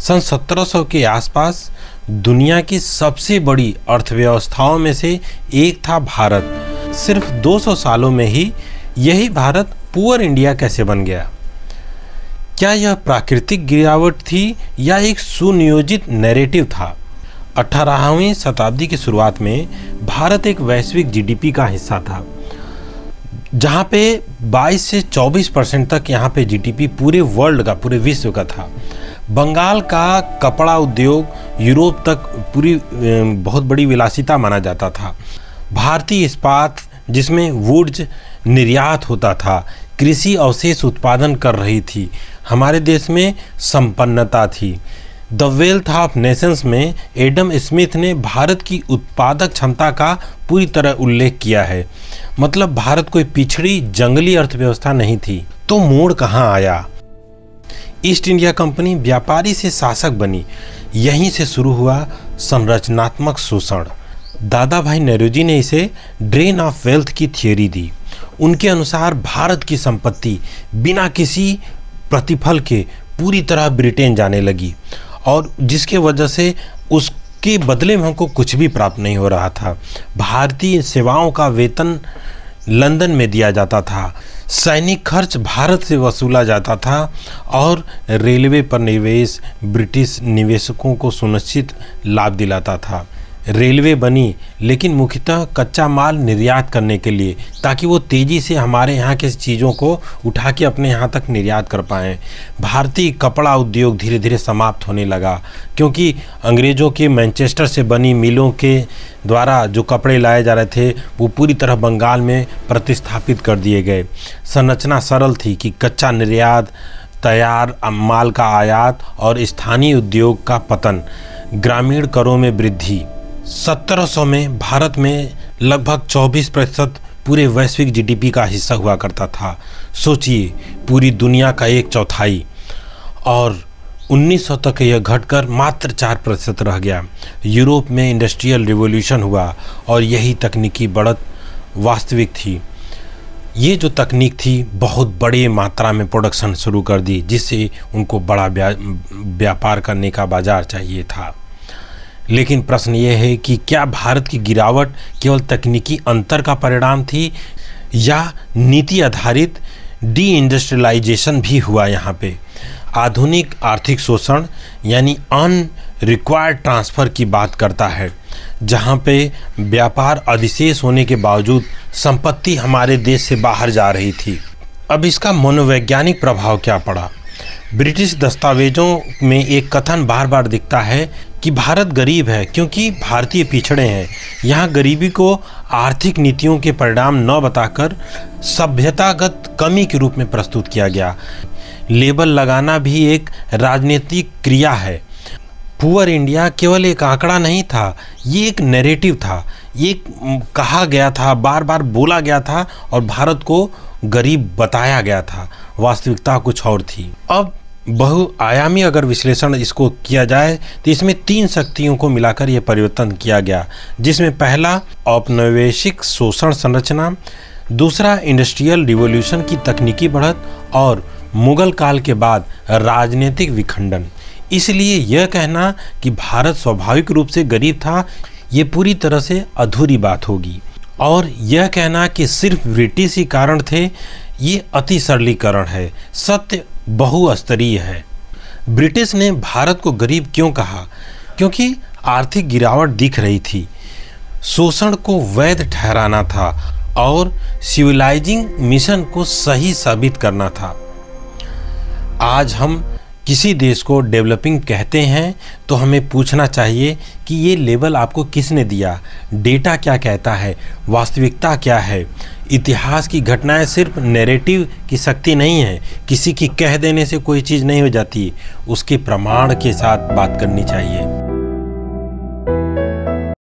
सन 1700 के आसपास दुनिया की सबसे बड़ी अर्थव्यवस्थाओं में से एक था भारत। सिर्फ 200 सालों में ही यही भारत पुअर इंडिया कैसे बन गया? क्या यह प्राकृतिक गिरावट थी या एक सुनियोजित नैरेटिव था? 18वीं शताब्दी की शुरुआत में भारत एक वैश्विक जीडीपी का हिस्सा था, जहाँ पे 22 से 24% तक यहाँ पे जीडीपी पूरे वर्ल्ड का, पूरे विश्व का था। बंगाल का कपड़ा उद्योग यूरोप तक पूरी बहुत बड़ी विलासिता माना जाता था। भारतीय इस्पात जिसमें वुड्स निर्यात होता था, कृषि अवशेष उत्पादन कर रही थी, हमारे देश में संपन्नता थी। द वेल्थ ऑफ नेशंस में एडम स्मिथ ने भारत की उत्पादक क्षमता का पूरी तरह उल्लेख किया है। मतलब भारत कोई पिछड़ी जंगली अर्थव्यवस्था नहीं थी। तो मोड़ कहाँ आया? ईस्ट इंडिया कंपनी व्यापारी से शासक बनी। यहीं से शुरू हुआ संरचनात्मक शोषण। दादा भाई नेहरूजी ने इसे ड्रेन ऑफ वेल्थ की थियोरी दी। उनके अनुसार भारत की संपत्ति बिना किसी प्रतिफल के पूरी तरह ब्रिटेन जाने लगी, और जिसके वजह से उसके बदले में हमको कुछ भी प्राप्त नहीं हो रहा था। भारतीय सेवाओं का वेतन लंदन में दिया जाता था, सैनिक खर्च भारत से वसूला जाता था, और रेलवे पर निवेश ब्रिटिश निवेशकों को सुनिश्चित लाभ दिलाता था। रेलवे बनी लेकिन मुख्यतः कच्चा माल निर्यात करने के लिए, ताकि वो तेज़ी से हमारे यहाँ के चीज़ों को उठा के अपने यहाँ तक निर्यात कर पाएँ। भारतीय कपड़ा उद्योग धीरे धीरे समाप्त होने लगा, क्योंकि अंग्रेज़ों के मैनचेस्टर से बनी मिलों के द्वारा जो कपड़े लाए जा रहे थे वो पूरी तरह बंगाल में प्रतिस्थापित कर दिए गए। संरचना सरल थी कि कच्चा निर्यात, तैयार माल का आयात और स्थानीय उद्योग का पतन। ग्रामीण करों में वृद्धि। 1700 में भारत में लगभग 24% पूरे वैश्विक जीडीपी का हिस्सा हुआ करता था। सोचिए, पूरी दुनिया का 1/4। और 1900 तक यह घटकर मात्र 4% रह गया। यूरोप में इंडस्ट्रियल रिवॉल्यूशन हुआ और यही तकनीकी बढ़त वास्तविक थी। ये जो तकनीक थी बहुत बड़ी मात्रा में प्रोडक्शन शुरू कर दी, जिससे उनको बड़ा व्यापार करने का बाजार चाहिए था। लेकिन प्रश्न ये है कि क्या भारत की गिरावट केवल तकनीकी अंतर का परिणाम थी, या नीति आधारित डी इंडस्ट्रियलाइजेशन भी हुआ? यहाँ पे आधुनिक आर्थिक शोषण यानी अनरिक्वायर्ड ट्रांसफ़र की बात करता है, जहाँ पे व्यापार अधिशेष होने के बावजूद संपत्ति हमारे देश से बाहर जा रही थी। अब इसका मनोवैज्ञानिक प्रभाव क्या पड़ा? ब्रिटिश दस्तावेजों में एक कथन बार बार दिखता है कि भारत गरीब है क्योंकि भारतीय पिछड़े हैं। यहाँ गरीबी को आर्थिक नीतियों के परिणाम न बताकर सभ्यतागत कमी के रूप में प्रस्तुत किया गया। लेबल लगाना भी एक राजनीतिक क्रिया है। पुअर इंडिया केवल एक आंकड़ा नहीं था, ये एक नैरेटिव था। ये कहा गया था, बार बार बोला गया था, और भारत को गरीब बताया गया था। वास्तविकता कुछ और थी। अब बहुआयामी अगर विश्लेषण इसको किया जाए तो इसमें 3 शक्तियों को मिलाकर यह परिवर्तन किया गया, जिसमें पहला औपनिवेशिक शोषण संरचना, दूसरा इंडस्ट्रियल रिवॉल्यूशन की तकनीकी बढ़त, और मुगल काल के बाद राजनीतिक विखंडन। इसलिए यह कहना कि भारत स्वाभाविक रूप से गरीब था, ये पूरी तरह से अधूरी बात होगी। और यह कहना कि सिर्फ ब्रिटिश ही कारण थे, ये अति सरलीकरण है। सत्य बहुस्तरीय है। ब्रिटिश ने भारत को गरीब क्यों कहा? क्योंकि आर्थिक गिरावट दिख रही थी, शोषण को वैध ठहराना था, और सिविलाइजिंग मिशन को सही साबित करना था। आज हम किसी देश को डेवलपिंग कहते हैं तो हमें पूछना चाहिए कि ये लेबल आपको किसने दिया, डेटा क्या कहता है, वास्तविकता क्या है। इतिहास की घटनाएं सिर्फ नैरेटिव की शक्ति नहीं है। किसी की कह देने से कोई चीज़ नहीं हो जाती, उसके प्रमाण के साथ बात करनी चाहिए।